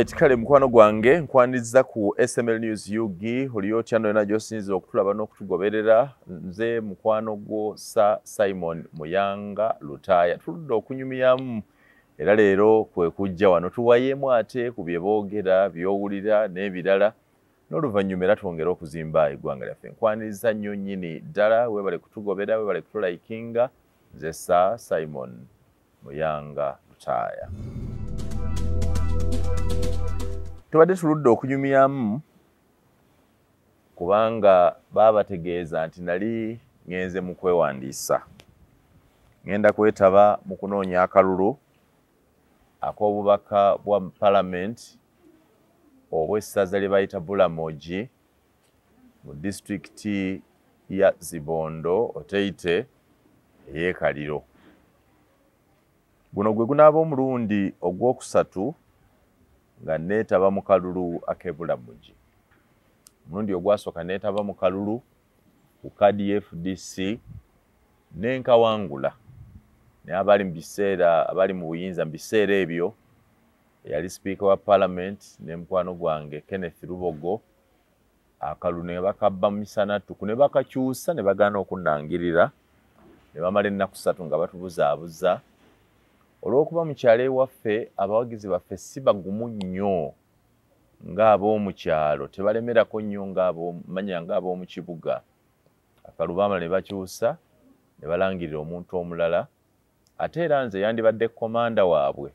Alright, kale mukwano gwange nkwaniza ku SML News Yugi oliyo channel na josinze okutulaba n'okutugoberera nze mukwano gwo Simon Muyanga Lutaya tuludde okunyumyamu era leero kwe kujja wano tuwayemu ate ku bye boogera byowulira n'ebirala n'oluvannyuma era twongera okuzimba eggwanga lyaffe nkwaniza nnyo nnyini ddala weebale kutugobera weebale kutulayikinga nze Simon Muyanga Lutaya. Tubadde tuludde okunyumyamu kubanga babategeeza nti nali ngenze mu kwewandiisa. Ngenda kwetaba mu kunoonya akalulu ak'obubaka bwa Parliament obw'essaza lye bayita Bulamoji mu disitulikiti ya Zibondo Oteite ey'ekaliro. Guno gwe gunaaba omulundi ogwokusatu nga neetaba mu kalulu ak'Ebulamoji. Omulundi ogwasooka neetaba mu kalulu ku KDFDC n'enkawangula naye abali mu biseera abali mu buyinza mu biseera ebyo yali sipiika wa Parliament ne mukwano gwange Kenneth Lubogo. Akalulu ne bakabba mu misanattuku ne bakakyusa ne bagaana okunnangirira ne bamala ennaku 3 nga batubuzaabuza. Olw'okuba mu kyalo ewaffe abawagizi baffe si bagumu nnyo ng'ab'omu kyalo, tebalemerako nnyo ng'ab'omu kibuga. Akalulu baamala ne bakyusa ne balangirira omuntu omulala ate era nze yandibadde komanda waabwe.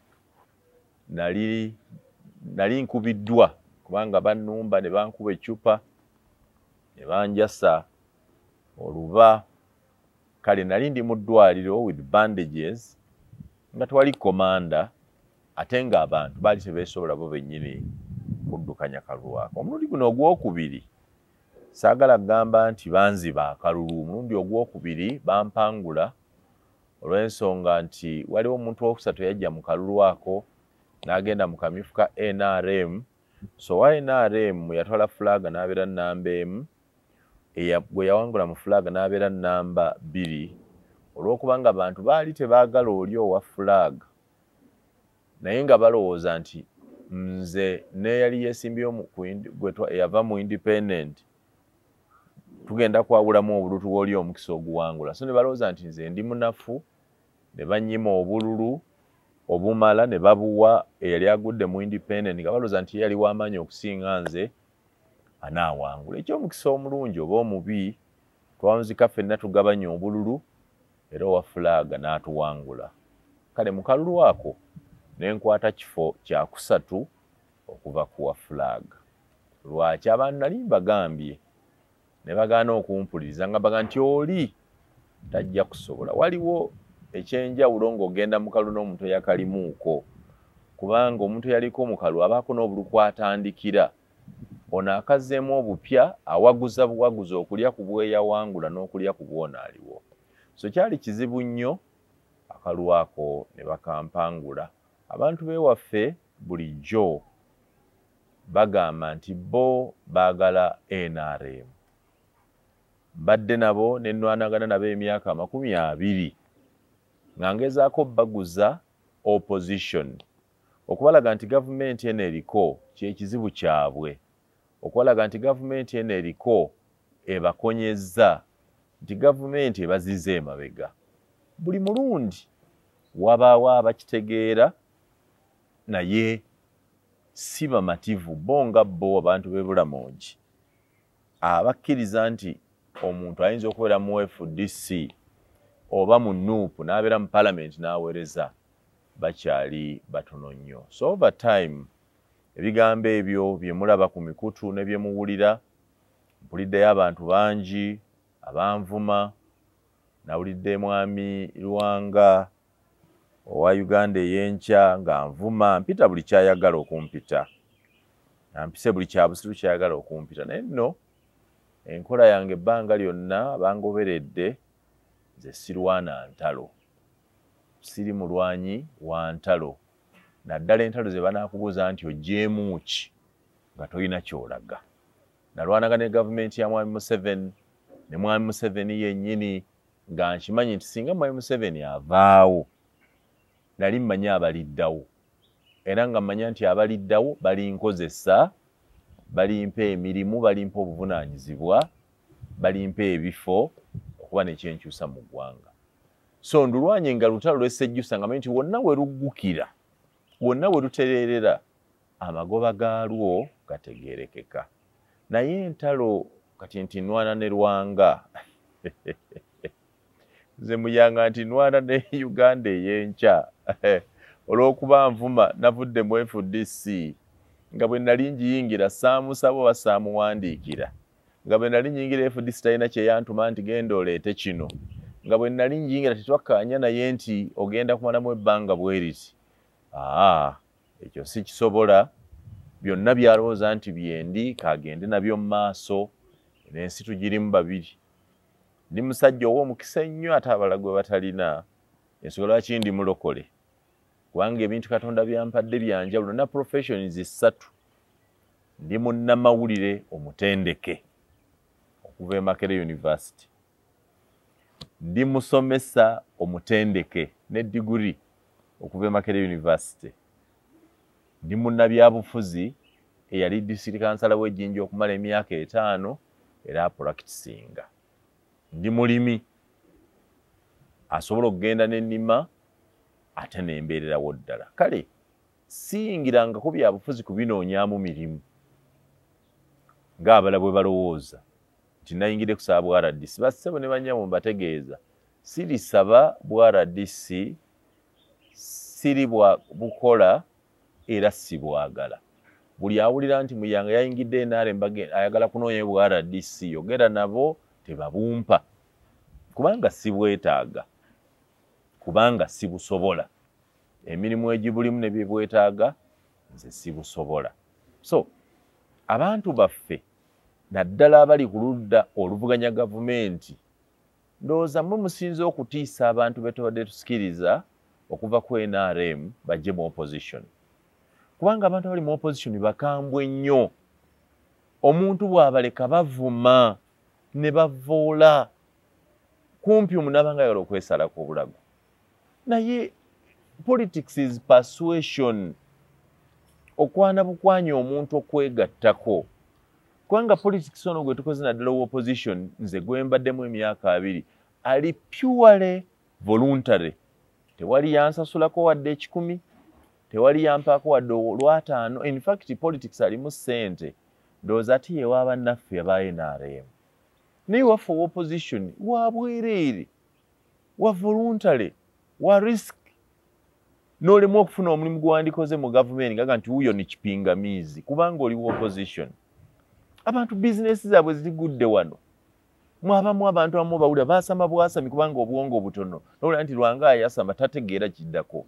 Nali nkubiddwa kubanga bannumba ne bankuba eccupa ne banjasa oluba. Kale nali ndi mu ddwaliro with bandages nga twali komanda ate ng'abantu baali tebeesobola bo bennyini kuddukanya kalulu ako. Omulundi guno ogwokubiri saagala kugamba nti banziba akalulu. Omulundi ogwokubiri bampangula olw'ensonga nti waliwo omuntu owokusatu yajja mu kalulu ako n'agenda mu kamyufu ka NRM. So wa NRM yatwala fulaga n'abeera nnamba emu, gwe yawangula mu fulaga n'abeera nnamba 2. Olw'okubanga abantu baali tebaagala oli owa fulaga naye nga balowooza nti nze n'eyali yeesimbyeyo eyava mu independent tugenda kwawulamu obululu bw'oli omukisa oguwangula. So ne balowooza nti nze ndi munafu ne bannyima obululu obumala ne babuwa eyali agudde mu independent nga balowooza nti yali w'amaanyi okusinga nze anaawangula. Ekyomukisa omulungi oba omubi twanzika ffenna tugabanya obululu era owa fulaga n'atuwangula. Kale mu kalulu ako ne nkwata kifo kyakusatu okuva ku wa fulaga. Lwaki abantu nali mbagambye ne bagaana okumpuliriza nga baga nti oli tajja kusobola. Waliwo ekyenjawulo ng'ogenda mu kalulu n'omuntu eyakalimuuko kubanga omuntu eyaliko mu kalulu abaako n'obulu kwatandikira. Ono akazzeemu obupya awaguza buwaguzi okulya ku bweyawangula n'okulya ku bwonaaliwo. So kyali kizibu nnyo akalulu ako ne bakampangula. Abantu b'ewaffe bulijjo bagamba nti bo baagala NRM. Mbadde nabo ne nnwanagana nabo emyaka 20 nga ngezaako baguza opposition okubalaga nti gavumenti eno eriko kyekizibu kyabwe, okubalaga nti gavumenti eno eriko ebakonyezza, nti gavumenti ebaziza emabega. Buli mulundi wabaawo abakitegeera naye si bamativu bo nga bo abantu b'e Bulamoji abakkiriza nti omuntu ayinza okubeera mu FDC oba mu NUP n'abeera mu Parliament n'aweereza bakyali batono nnyo. So over time ebigambo ebyo bye mulaba ku mikutu ne bye muwulira, mpuliddeyo abantu bangi abanvuma. Nawulidde mwami Luwanga owa Uganda ey'enkya nga nvuma, mpita buli kyayagala okumpita, nampise buli kyabusiru kyayagala okumpita. Naye nno enkola yange ebbanga lyonna bangoberedde nze sirwana ntalo, siri mulwanyi wa ntalo. Naddala entalo ze banaakubuuza nti ogyemu ki nga tolina kyolaga. Nalwanaga ne gavumenti ya Mwami Museveni ne Mwami Museveni yennyini nga nkimanyi nti singa Mwami Museveni avaawo nali mmanyi abaliddawo era nga manya nti abaliddawo balinkozesa, balimpa emirimu, balimpa obuvunaanyizibwa, balimpa ebifo okuba nekyenkyusa mu ggwanga. So ndulwanye nga lutalo lw'essejjusa nga manyi nti wonna we luggukira, wonna we lutereerera, amagoba gaalwo gategeerekeka. Naye entalo kati nti Nnwana ne Lwanga nze muyanga nti Nnwana ne Uganda ey'enkya olw'okuba nvuma navudde mu FDC nga bwe nali njiyingira saamusaba oba saamuwandiikira, nga bwe nali nyingira FDC talina kye yantuma nti genda oleete kino, nga bwe nali njiyingira tetwakkaanya naye nti ogenda kumalamu ebbanga bwe riti. Ekyo si kisobola. Byonna byalowooza nti byendi kagende nabyo mu maaso, n'ensi tugirimu babiri. Ndi musajja ow'omukisa ennyo ate abalala gwe batalina, ensonga lwaki ndi mulokole. Kubanga ebintu Katonda byampadde byanjawulo na professions 3. Ndi munnamawulire omutendeke okuva e Makerere University. Ndi musomesa omutendeke ne diguri okuva e Makerere University. Ndi munnabyabufuzi eyali district councillor w'Ejjinja okumala emyaka 5 era practicinga. Ndi mulimi asobola okugenda n'ennima ate n'embeererawo ddala. Kale siyingirangako byabufuzi kubinoonyaamu mirimu ng'abala bwe balowooza nti nayingidde kusaba bwa RDC. Bassebo ne banyabo mbategeeza sirisaba bwa RDC, siri bwa bukola era si bwagala. Buli awulira nti Muyanga yayingidde NRM ayagala kunoonya bwa RDC yogera nabo tebabumpa, kubanga si bwetaaga, kubanga si busobola. Emirimu egibulimu ne byebwetaaga nze si busobola. So abantu baffe naddala abali ku ludda oluvuganya gavumenti, ndowooza mmwe musinze okutiisa abantu betubadde tusikiriza okuva ku NRM bajje mu opposition. Kubanga abantu abali mu opposition bakambwe nnyo. Omuntu bw'abaleka bavuma ne bavoola kumpi omunabanga ayagala okwesalako obulago. Naye politics is persuasion, okwana bukwanya omuntu okwegattako. Kubanga politics ono gwe tukoze naddala opposition nze gwe mbaddemu emyaka 2 ali purely voluntary. Tewali yansasulako wadde 10, tewali yampaako wadde olw'ataano. In fact politics alimu ssente, ndowooza ate ye w'abannaffe aba NRM. Naye waffe opposition wa bwereere, wa voluntary, wa risk. N'olemu okufuna omulimu gwe wandikoze mu gavumenti ngaga nti wuyo ni kipingamizi kubanga oli wa opposition. Abantu bizinesi zaabwe zigudde wano. Mwabamu abantu abamu bawulira baasama bwasami kubanga obwongo butono. N'olwira nti Lwanga yasama tategeera kiddako.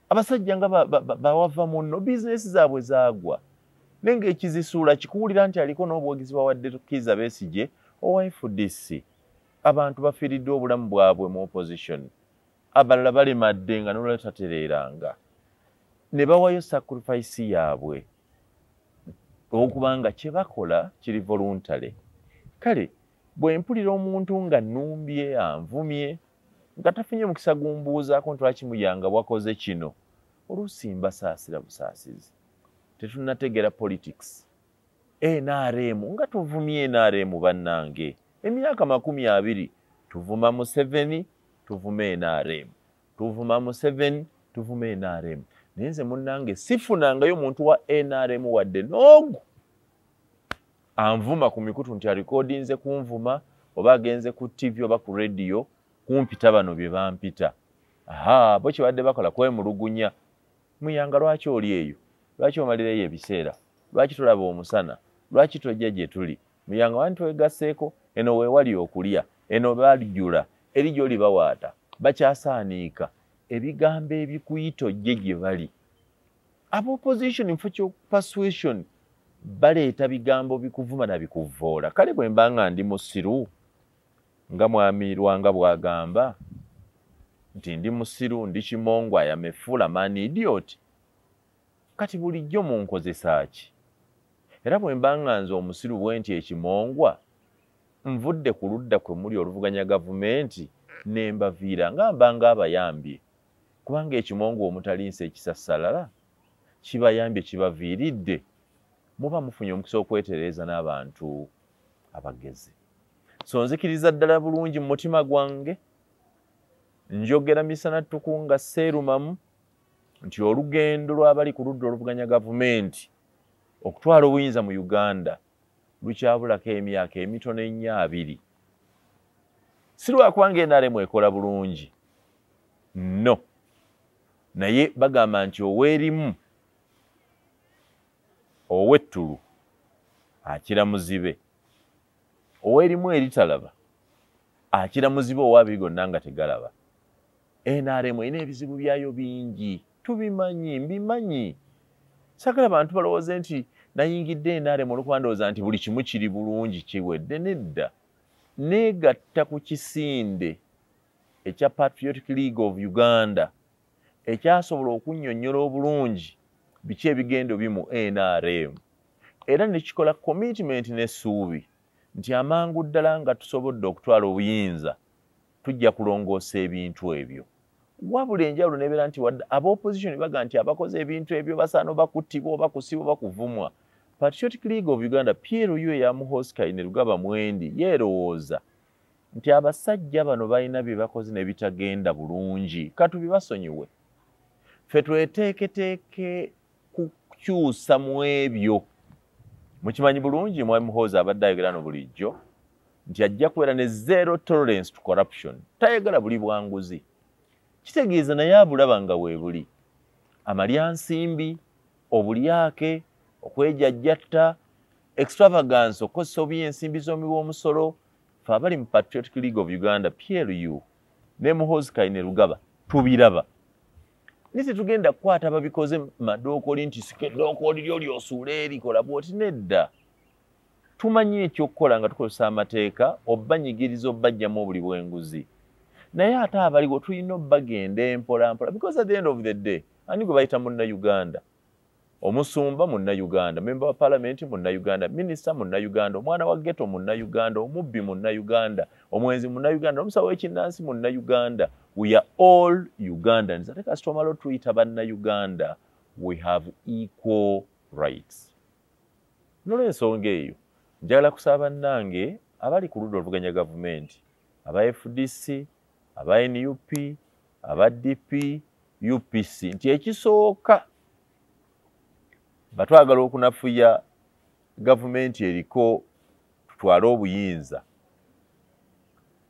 Abasajja nga bawava muno bizinesi zaabwe zaagwa. Nenga ekizisuula kikuwulira nti aliko n'obuwagizi bawadde Kizza Besigye owa FDC. Abantu bafiiridde obulamu bwabwe mu opposition. Abalala balemadde nga n'olwaliro tatereeranga. Ne bawayo sacrifice yaabwe. Okubanga kye bakola kiri voluntary. Kale bwe mpulira omuntu nga nnumbye anvumye nga tafunye mukisa gumbuuzaako nti lwaki Muyanga bwakoze kino, oluusi mbasaasira busaasizi. Tetunnategeera politics. NRM nga tuvumye NRM bannange emyaka 20 tuvuma Museveni tuvume NRM, tuvuma Museveni tuvume NRM. Naye nze munnange sifunangayo omuntu wa NRM wadde n'ogu anvuma ku mikutu nti alikodinze kunvuma oba agenze ku TV oba ku radio kumpita bano bye bampita. Bo kibadde bakola kwemulugunya. Muyanga lwaki oli eyo? Lwaki omalireyo ebiseera? Lwaki tulaba omusana? Lwaki tojja gye tuli? Muyanga wanti wegasseeko eno weewali okulya, eno balijula, eri gy'oli bawaata, bakyasaaniika. Ebigambo ebikuyita ojje gye bali. Opposition mufo kyo persuasion baleeta bigambo bikuvuma na bikuvoola. Kale bwe mbanga ndi musiru nga mwami Lwanga bwagamba nti ndi musiru ndi kimongwa yamefuula man idiot, kati bulijjo munkozesa ki? Era bwe mbanga nze omusiru bwe nti ekimongwa nvudde ku ludda kwe muli oluvuganya gavumenti nembaviira nga mbanga abayambye, kubanga ekimongwa omutalinsa ekisassalala kibayambye kibaviiridde muba mufunye omukisa okwetereeza n'abantu abagezi. So nzikiriza ddala bulungi mu mutima gwange, njogera misana tukunga seerumamu nti olugendo lw'abali ku ludda oluvuganya gavumenti okutwala obuyinza mu Uganda lukyabulako emyaka emitono ennyo 2. Si lwakubanga NRM ekola bulungi, no, naye bagamba nti oweerimu owettulu akira muzibe, oweerimu eritalaba akira muzibe owabiri gonna nga tegalaba. NRM erina ebizibu byayo bingi, tubimanyi, mbimanyi. Sagala abantu balowooze nti nayingidde NRM olwokuba ndowooza nti buli kimu kiri bulungi kiwedde. Nedda, neegatta ku kisinde ekya Patriotic League of Uganda ekyasobola okunnyonnyola obulungi biki ebigendo bimu NRM, era ne kikola commitment n'essuubi nti amangu ddala nga tusobodde okutwala obuyinza tujja kulongoosa ebintu ebyo. Wabula enjawulo nebeera nti ab'opposition baga nti abakoze ebintu ebyo basaana bakuttibwa oba kusibwa oba kuvumwa. Patriotic League of Uganda PLU eyamu Oscar Nerugaba Mwendi yeerowooza nti abasajja bano balina bye bakoze ne bitagenda bulungi, katubibasonyiwe. Ffe tweteeketeeke kukyusa mu ebyo. Mukimanyi bulungi Mwami Muhoozi abadde ayogera bulijjo nti ajja kubeera ne zero tolerance to corruption. Tayagala buli bwanguzi. Kitegeeza naye abulaba nga weebuli. Amalyansimbi, obulyake, okwejajjatta, extravagance, okukozesa obubi ensimbi z'omuwi w'omusolo. Ffe abali mu Patriotic League of Uganda PLU ne Muhoozi Kainerugaba tubiraba. Nisi tugenda kukwata babikoze madookoli nti sike dookoli lyo lyosuula erikola bw'oti. Nedda, tumanyi ekyokukola nga tukozesa amateeka obbanyigiriza obbajjamu obuli bw'enguzi. Naye ate abaliwo tulina obbagenda empola mpola, because at the end of the day ani gwe bayita Munnayuganda? Omusumba Munnayuganda, member wa parliament Munnayuganda, minister Munnayuganda, omwana wa ghetto Munnayuganda, omubbi Munnayuganda, omwenzi Munnayuganda, omusawo w'ekinnansi Munnayuganda. We are all Ugandans. Ate kasita omala tuyita Bannayuganda, we have equal rights. N'olw'ensonga eyo njagala kusaba bannange abali ku ludda oluvuganya gavumenti, aba FDC, aba NUP, aba DP, UPC, nti ekisooka batwagala okunafuya gavumenti eriko tutwale obuyinza,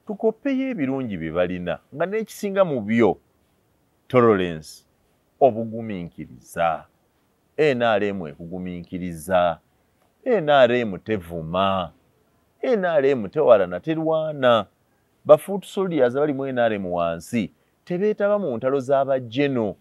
tukopeyo ebirungi bye balina nga n'ekisinga mu byo tolerance, obugumiikiriza. NRM ekugumiikiriza, NRM tevuma, NRM tewalana terwana. Bafoot soldiers abali mu NRM wansi tebeetaba mu ntalo z'abajeno.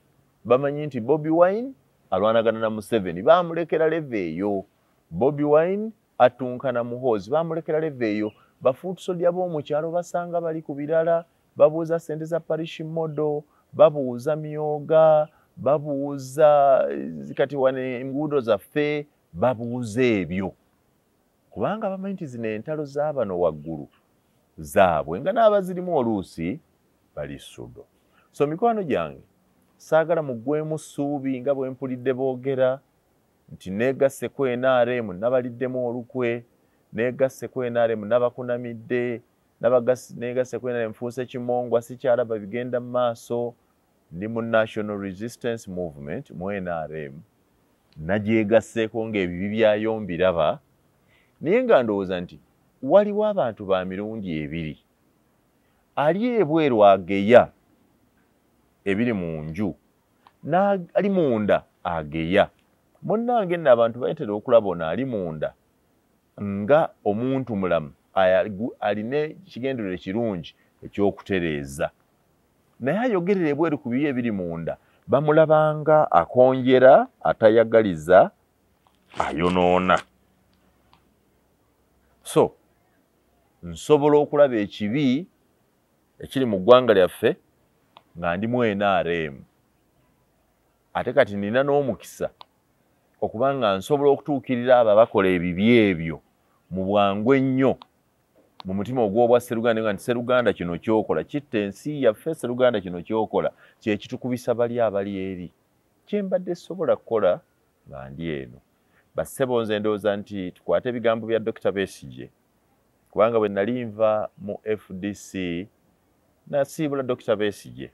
Bamanyi nti Bobi Wine alwanagana na Museveni, baamulekera leve eyo. Bobi Wine atunkana Muhoozi, baamulekera leve eyo. Bafoot soldier b'omukyalo basanga bali ku birala, babuuza ssente za parish modo, babuuza myoga, babuuza kati wane enguudo zaffe, babuuza ebyo. Kubanga bamanyi nti zino entalo z'abano waggulu zaabwe nga n'abazirimu oluusi bali sudo. So mikwano gyange, saagala muggwemu ssuubi nga bwe mpulidde boogera nti neegasseko NRM nabaliddemu olukwe, neegasseko NRM nabakunamidde, neegasseko NRM nfuuse kimongwa sikyalaba bigenda mu maaso. Ndi mu National Resistance Movement mu NRM, nagyegasseeko ng'ebibi byayo mbiraba, naye nga ndowooza nti waliwo abantu ba mirundi ebiri. Ali ebweru ageya ebiri mu nju, n'ali munda ageya. Munnange nno abantu bayitera okulaba ono ali munda nga omuntu mulamu alina ekigendererwa ekirungi ekyokutereeza, naye ayogerera ebweru ku bibi ebiri munda bamulabanga akonjera, atayagaliza, ayonoona. So nsobola okulaba ekibi ekiri mu ggwanga lyaffe nga ndi mu NRM, ate kati nina n'omukisa okuba nga nsobola okutuukirira abo abakola ebibi ebyo mu bwangu ennyo, mu mutima ogw'obwa Sseruganda, nga nti Sseruganda kino kyokola kitta ensi yaffe, Sseruganda kino kyokola kye kitukubisa bali abali eri. kyembadde sobola kukola nga ndi eno. Bassebo nze ndowooza nti tukwate ebigambo bya Dr. Besigye kubanga bwe nali nva mu FDC nasiibula Dr. Besigye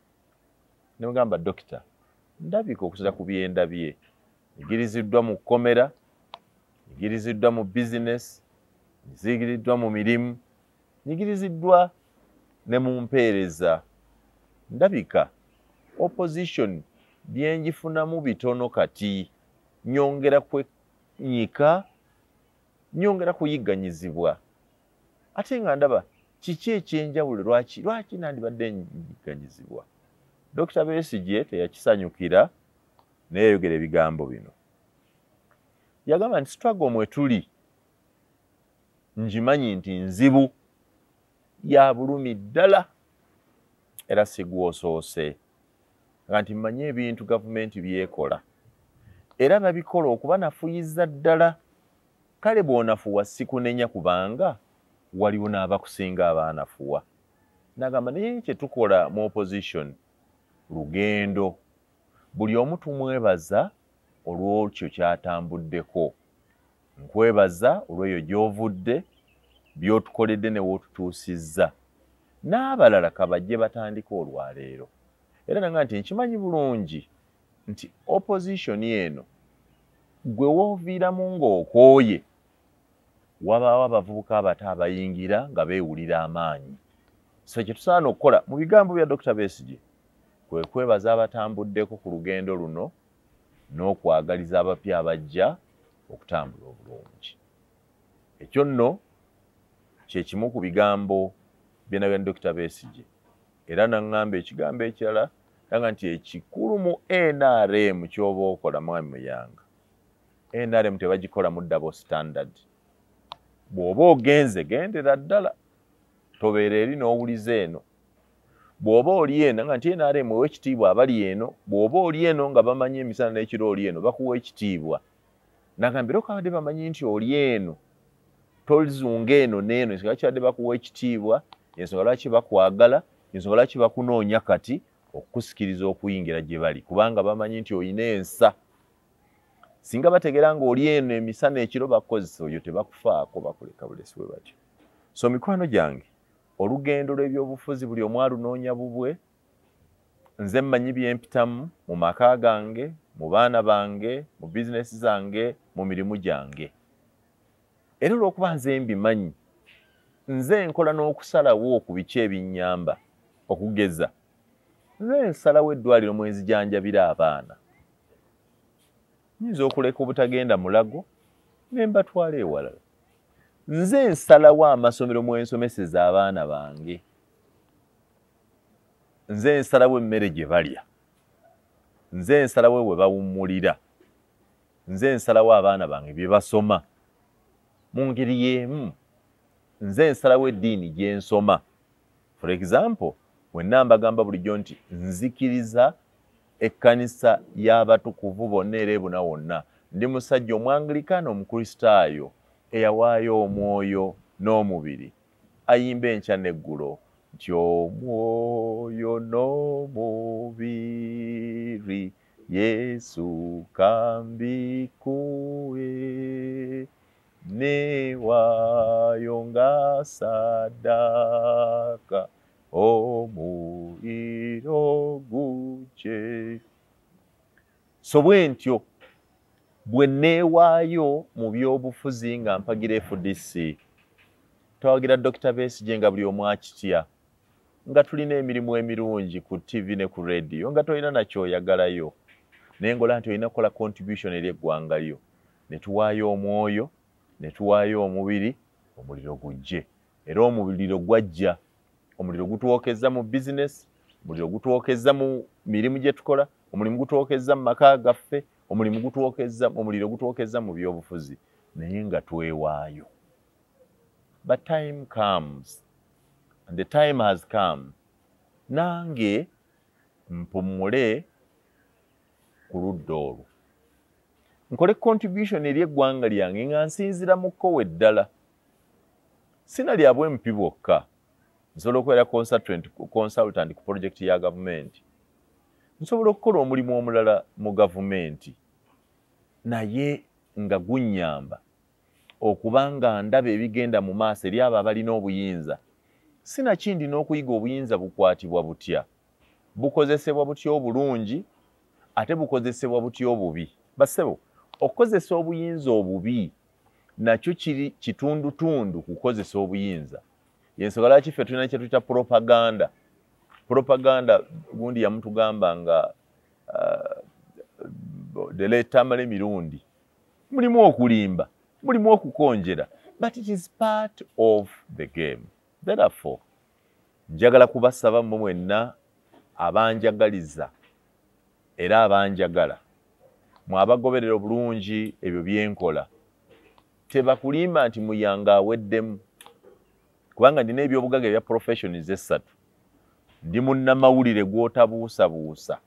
ne mugamba Dokita ndabika okusoza ku byenda bye nyigiriziddwa mu kkomera, nyigiriziddwa mu bizinesi, nyigiriziddwa mu mirimu, nyigiriziddwa ne mu mpeereza. Ndabika opposition byenjifunamu bitono kati nyongera kwenyika, nyongera kuyigganyizibwa. Ate nga ndaba kiki ekyenjawulo lwaki nandibadde nyigganyizibwa. Dr. Besigye teyakisanyukira neeyogera ebigambo bino. Yagamba nti struggle mwe tuli njimanyi nti nzibu ya bulumi ddala era sigwosoose nga nti mmanyi ebintu gavumenti byekola era babikola okuba nafuyiza ddala. Kale bw'onafuwa sikunenya kubanga waliwo n'abakusinga abaanafuwa. Nagamba naye kye tukola mu opposition lugendo, buli omu tumwebaza olw'ekyo kyatambuddeko. Nkwebaza olw'eyo gy'ovudde, by'otukoledde ne w'otutuusizza. N'abalala kabajje batandika olwaleero. Era nanga nti nkimanyi bulungi nti opposition eno gwe wooviiramu ng'okooye wabaawo abavubuka abato abayingira nga beewulira amaanyi. So kye tusaana okukola mu bigambo bya Dr. Besigye kwe kwebaza abatambuddeko ku lugendo luno n'okwagaliza abapya abajja okutambula obulungi. Ekyo nno kye kimu ku bigambo bye nagenda Dr. Besigye. Era naŋŋamba ekigambo ekirala nga nti ekikulu mu NRM ky'oba okola mwami muyanga. NRM tebagikola mu double standard. Bw'oba ogenze gendera ddala tobeera eri n'owuliza eno. Bw'oba oli eno nga nti NRM ewa ekitiibwa abali eno, bw'oba oli eno nga bamanyi emisana n'ekiro oli eno bakuwa ekitiibwa. Nagambira okabadde bamanyi nti oli eno tolizunga eno n'eno ensonga lwaki badde bakuwa ekitiibwa, ensonga lwaki bakwagala, ensonga lwaki bakunoonya kati okukusikiriza okuyingira gye bali kubanga bamanyi nti oyina ensa. Singa bategeera ng'oli eno emisana ekiro bakozesa oyo tebakufaako bakuleka bulesi bwe batyo. So mikwano gyange olugendo lw'ebyobufuzi buli omu alunoonya bubwe. Nze mmanyi byempitamu mu maka gange, mu baana bange, mu bizinesi zange, mu mirimu gyange. Era olw'okuba nze mbimanyi, nze nkola n'okusalawo ku biki ebinnyamba okugeza. Nze nsalawo eddwaliro mwe nzijanjabira abaana. Nyinza okuleka obutagenda mulago ne mbatwala ewalala. Nze nsalawo amasomero mwe nsomeseza abaana bange. Nze nsalawo emmere gye balya. Nze nsalawo we bawummulira. Nze nsalawo abaana bange bye basoma. Mu ngeri y'emu nze nsalawo eddiini gye nsoma. For example, wenna mbagamba bulijjo nti nzikiriza ekkanisa y'abatukuvu bonna era ebuna wonna. Ndi musajja omwanglikana omukristaayo eyawaayo omwoyo n'omubiri. Ayimba enkya n'eggulo nti omwoyo n'omubiri Yesu kambikuwe newayo nga sadaka omuliro gukye. So bwe ntyo bwe neewaayo mu by'obufuzi nga mpagira FDC, twawagira Dr. Besigye nga buli omu akitya, nga tulina emirimu emirungi ku TV ne ku radio, nga tolina nakyoyagalayo, naye ngola nti olina kukola contribution eri eggwanga lyo. Ne tuwaayo omwoyo, ne tuwaayo omubiri, omuliro gujje. Era omuliro gwajja. Omuliro gutuwokeza mu business, omuliro gutuwokeza mu mirimu gye tukola, omuliro gutuwokeza mu maka gaffe, omuliro gutuwokeza mu byobufuzi, naye nga twewaayo. But time comes, and the time has come. Nange mpumule ku ludda olwo. Nkole contribution eri eggwanga lyange nga nsinzira mu kkowe ddala. Sina lya bwempi bwokka. Nsobola okubeera consultant ku project ya government. nsobola okukola omulimu omulala mu gavumenti naye nga gunnyamba okuba nga ndaba ebigenda mu maaso eri abo abalina obuyinza. Sinakindi n'okuyiga obuyinza bukwatibwa butya, bukozesebwa butya obulungi ate bukozesebwa butya obubi. Basebo, okukozesa obuyinza obubi nakyo kiri kitundutundu kukozesa obuyinza. Yensonga lwaki ffe tulina kye tuyita propaganda. Propaganda gundi yamutugamba nga deletamale mirundi. Mulimu okulimba, mulimu okukonjera, but it is part of the game. Therefore, njagala kubasaba mmwe mwenna abanjagaliza era abanjagala mwabagoberera obulungi ebyo byenkola. Tebakulimba nti muyanga aweddemu, kubanga ndina ebyobugaga ebya professions essatu. Ndi munnamawulire gw'otabuusabuusa.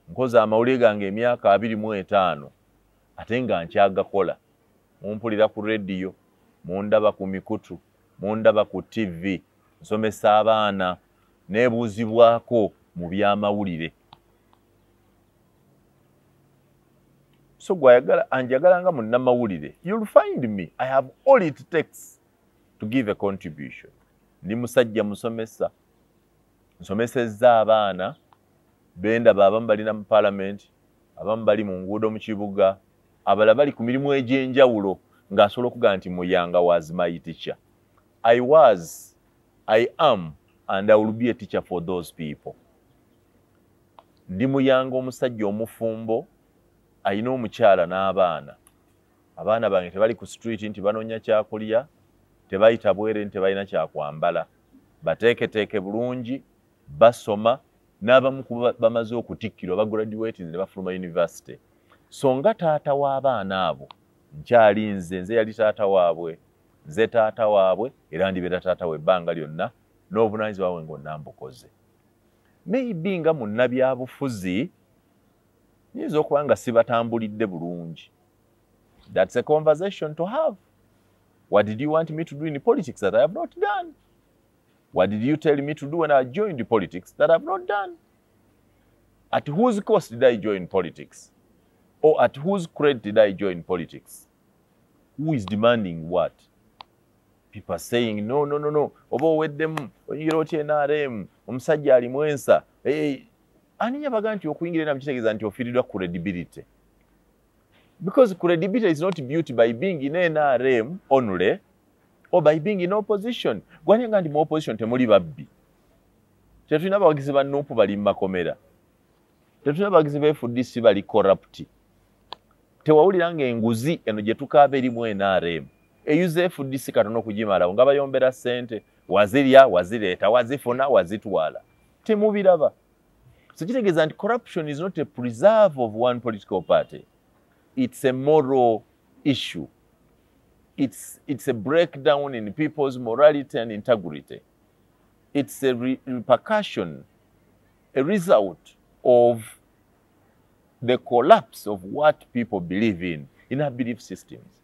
Nkoze amawulire gange emyaka 25 ate nga nkyagakola. Mumpulira ku radio, mundaba ku mikutu, mundaba ku TV, nsomesa abaana, nebuuzibwako mu byamawulire. So gwayagala anjagala nga munnamawulire, you'll find me. I have all it takes to give a contribution. Ndi musajja musomesa. Nsomesezza abaana benda abamu balina mu parliament, abamu bali mu nguudo mu kibuga, abala bali ku mirimu egy'enjawulo ng'asobola okugaa nti Muyanga was my teacher. I was, I am, and I will be a teacher for those people. Ndi Muyanga omusajja omufumbo, ayina omukyala n'abaana. Abaana bange tebali ku street nti banoonya kyakulya, tebayita bwere nti tebalina kyakwambala. Bateeketeeke bulungi, basoma, n'abamu bamaze okutikkirwa bagraduate ne bafuluma university. So nga taata w'abaana abo, nkyali nze yali taata waabwe, nze taata waabwe, era ndibeera taata we ebbanga lyonna, n'obunaanyizibwa bwe ngonna mbukoze. Maybe nga munnabyabufuzi, nyinza okuba nga sibatambulidde bulungi. That's a conversation to have. What did you want me to do in politics that I have not done? What did you tell me to do when I joined politics that I have not done? At whose cost did I join politics? Or at whose credit did I join politics? Who is demanding what? People are saying, no. Oba oweddemu, oyingira otya NRM, omusajja ali mwensa. Ani yabaga nti okuyingira na kitegeeza nti ofiiridwa credibility. Because credibility is not built by being in NRM only, or by being in opposition. Gwani nga nti mu opposition temuli babbi. Tetulina abawagizi ba NUP bali mu makomera. Tetulina abawagizi ba FDC bali corrupt. Tewawulira nga enguzi eno gye tukaaba eri mu NRM. Eyuza FDC katono okugimalawo nga bayombera ssente, wazirya, wazireeta, wazifuna, wazitwala. Temubiraba. So kitegeeza nti corruption is not a preserve of one political party. It's a moral issue. It's a breakdown in people's morality and integrity. It's a repercussion, a result of the collapse of what people believe in our belief systems.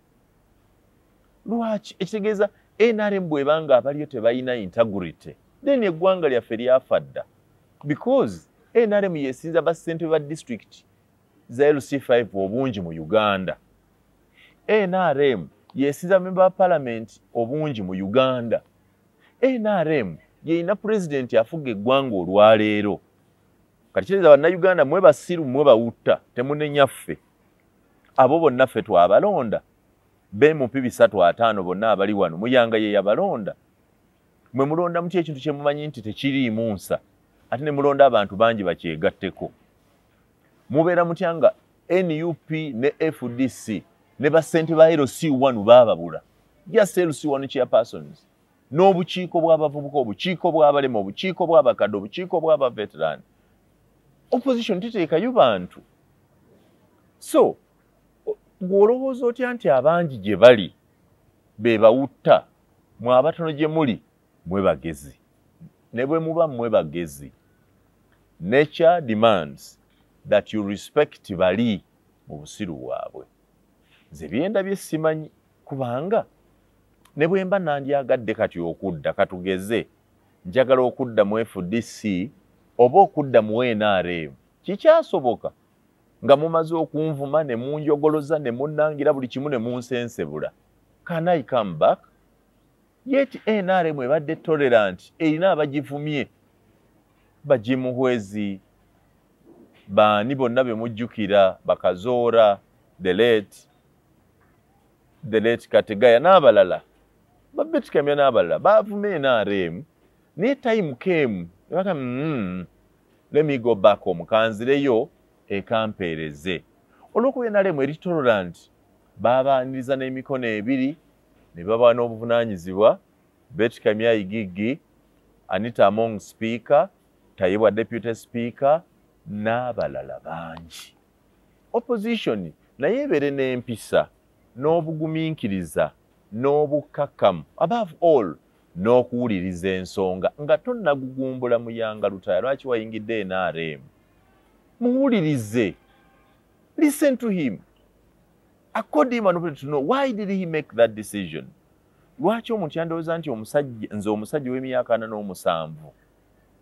Lwaki ekitegeeza NRM bwebanga abaliyo tebalina integrity, then eggwanga lyaffe lyafadda. Because NRM yesinza bassentebe ba district za LC5 obungi mu Uganda. NRM yesinza member wa parliament obungi mu Uganda. NRM yeina president afuga eggwanga olwaleero. Kati kireza bannayuganda mwe basiru mwe bawutta temunenyaffe. Abo bonna ffe twabalonda. BMP 3-5 bonna abali wano Muyanga ye yabalonda. Mwe mulonda mutya ekintu kye mumanyi nti tekiriimu nsa. Ate ne mulonda abantu bangi bakyegatteko. Mubeera mutya nga NUP ne FDC ne bassente ba LC1 baababula. Just LC1 chairpersons. N'obukiiko bw'abavubuka, obukiiko bw'abalema, obukiiko bw'abakadde, obukiiko bw'abaveteran. Opposition titeekayo bantu. So, gw'olowooza otya nti abangi gye bali be bawutta, mwe abatono gye muli mwe bagezi. Ne bwe muba mwe bagezi. Nature demands that you respect bali mu busiru bwabwe. Nze byenda bye simanyi kubanga ne bwe mba nandyagadde kati okudda katugeze njagala okudda mu FDC oba okudda mu NRM kikyasoboka nga mumaze okunvuma ne munjogoloza ne munnangira buli kimu ne munsensebula. Can I come back? Yet NRM ebadde tolerant erina abagivumye bagimuhwezi baani bonna be mujjukira Bakazoora, the late Kategaya n'abalala babetikamya n'abalala bavuma NRM naye time came baka let me go back home kanzireyo ekampeereze olw'okuba NRM eri tolerant babaaniriza n'emikono ebiri ne baba n'obuvunaanyizibwa betikamya Igigi, Anita Among Speaker, Tayibwa Deputy Speaker n'abalala bangi. Opposition naye ebeere n'empisa n'obugumiikiriza n'obukkakkamu above all n'okuwuliriza ensonga nga tonnagugumbula Muyanga Lutaya lwaki wayingidde NRM. Muwulirize. Listen to him. Accord him an opportunity to know why did he make that decision. Lwaki omuntu yandowooza nti nze omusajja w'emyaka 47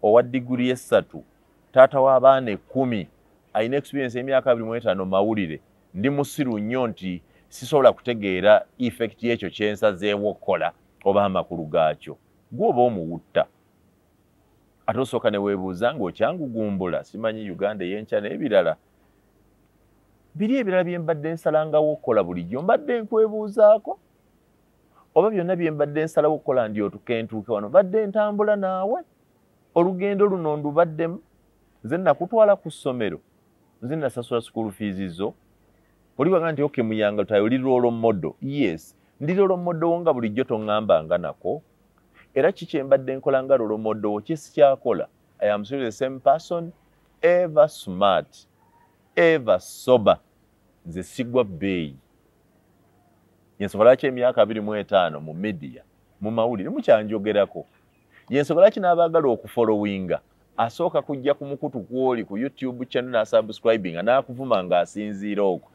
owa diguri essatu taata w'abaana 10 alina experience y'emyaka 25 mawulire ndi musiru nnyo nti sisobola kutegeera effect y'ekyo kyensazeewo okukola oba amakulu gaakyo gwe oba omuwutta ate osooka ne weebuuza ng'okyangugumbula simanyi Uganda ey'enkya n'ebirala biri ebirala bye mbadde nsalangawo okukola bulijjo mbadde nkwebuuzaako oba byonna bye mbadde nsalawo okukola ndyotuke ntuuke wano badde ntambula naawe olugendo luno ndubaddemu nze nakutwala ku ssomero nze nasasula school fees zo oliwaga nti oke Muyanga Lutaya oli role model. Yes, ndi role model wo nga bulijjo toŋŋambanga nako era kiki mbadde nkola nga role model wo kisikyakola. I am still the same person, ever smart, ever sober. Nze sigwa bbeeyi yensobola ki emyaka 25 mu media mu mawulire mukyanjogerako yensobola ki n'abaagala okufollowinga asooka kujja ku mukutu kwoli ku YouTube channel na subscribing n'akuvuma ng'asinziira okwo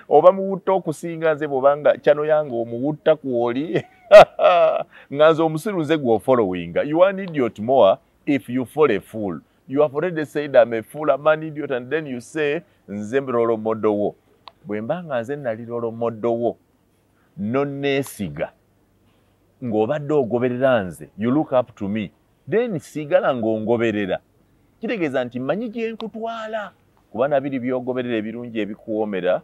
oba muwutta okusinga nze bw'obanga channel yange omuwutta kwoli nga nze omusiru nze gw'ofollowinga. You are an idiot more if you fall a fool. You have already said I'm a fool, I'm an idiot, and then you say nze role model wo. Bwe mba nga nze nali role model wo nonneesiga ng'obadde ogoberera nze, you look up to me, then sigala ng'ongoberera kitegeeza nti mmanyi gye nkutwala kuba na biri by'ogoberera ebirungi ebikuwoomera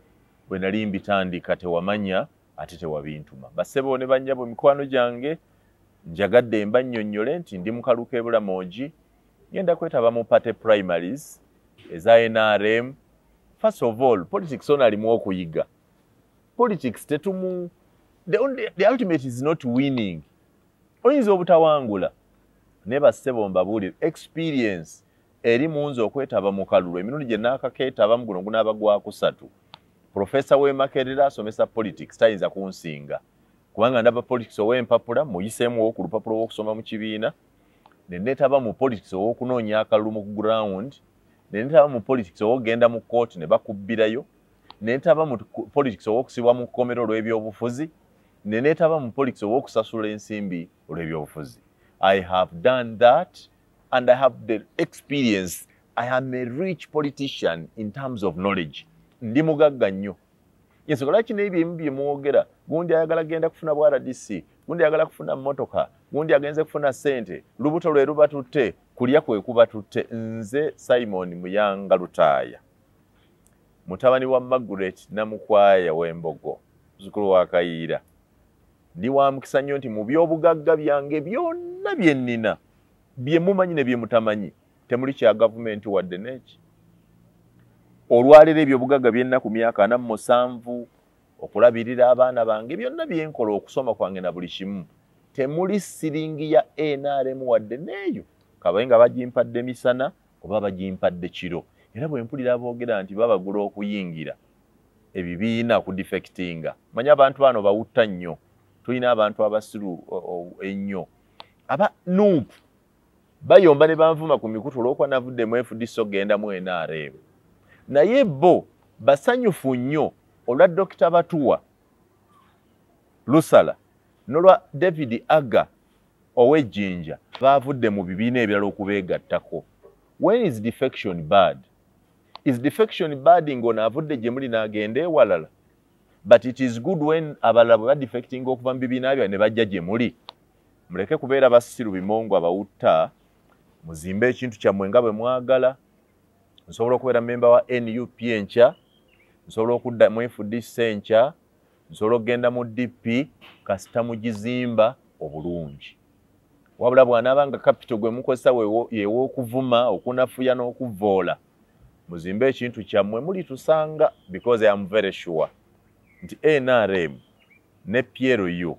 bwe nali mbitandika tewamanya ate tewabintuma. Bassebo ne bannyabo mikwano gyange njagadde mbannyonnyole nti ndi mu kaluka e Bulamogi ngenda kwetaba mu party primaries eza NRM. First of all, politics ono alimu okuyiga. Politics tetumu the ultimate is not winning. Oyinza obutawangula ne bassebo mbabuulire experience eri munzo okwetaba mu kalulu emirundi gye naakakeetabamu guno gunaaba gwa kusatu. Professor Wemakerera asomesa politics tayinza kunsinga kubanga ndaba politics ow'empapula muyiseemu ku lupapula w'okusoma mu kibiina ne neetaba mu politics ow'okunoonya akalulu mu ground ne neetaba mu politics ow'ogenda mu court ne bakubbirayo ne neetaba mu politics ow'okusibwa mu kkomero olw'ebyobufuzi ne neetaba mu politics ow'okusasula ensimbi olw'ebyobufuzi. I have done that and I have the experience. I am a rich politician in terms of knowledge. Ndi mugagga nnyo. Yensobola ki n'ebyo ebimu bye mwogera gundi ayagala genda kufuna bwa RDC, gundi ayagala kufuna mmotoka, gundi agenze kufuna ssente, lubuto lwe lubatutte, kulya kwe kubatutte. Nze Simon Muyanga Lutaya, mutabani wa Margaret Namukwaya w'Embogo, muzzukulu wa Kayiira, ndi wa mukisa nnyo nti mu by'obugagga byange byonna bye nnina bye mumanyi ne bye mutamanyi temuli kya gavumenti wadde n'eki. Olwaliro ebyobugagga by'ennaku myaka 47 okulabirira abaana bange byonna byenkola okusoma kwange na buli kimu temuli siringi ya NRM wadde n'eyo kabaye nga bagimpadde misana oba bagimpadde kiro. Era bwe mpulira aboogera nti babagula okuyingira ebibiina ku defectinga, manyi abantu bano bawutta nnyo. Tulina abantu abasiru ennyo aba nuupu bayomba ne banvuma ku mikutu olw'okuba navuddemu FDC ogenda mu NRM. Naye bo basanyufu nnyo olwa Dr. Batuwa Lusala n'olwa David Aga ow'Ejjinja baavudde mu bibiina ebirala okubeegattako. When is defection bad? Is defection bad ng'ono avudde gye muli n'agenda ewalala? But it is good when abalala bwe badefecting okuva mu bibiina bya ne bajja gye muli. Muleke kubeera basiru bimongo abawutta, muzimbe ekintu kyammwe nga bwe mwagala. Nsobola okubeera memba wa NUP enkya, nsobola okudda mu FDC enkya, nsobola okugenda mu DP kasita mugizimba obulungi. Wabula bw'anaaba nga capital gwe mukozesa yeew'okuvuma, okunafuya n'okuvoola, muzimbe ekintu kyammwe mulitusanga, because I am very sure nti NRM ne PLU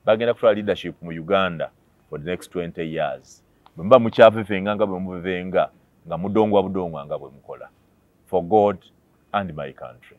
bagenda kutwala leadership mu Uganda for the next 20 years. Bwe muba mukyaveveenga nga bwe muvevenga, nga mudongwa budongwa nga bwe mukola. For God and my country.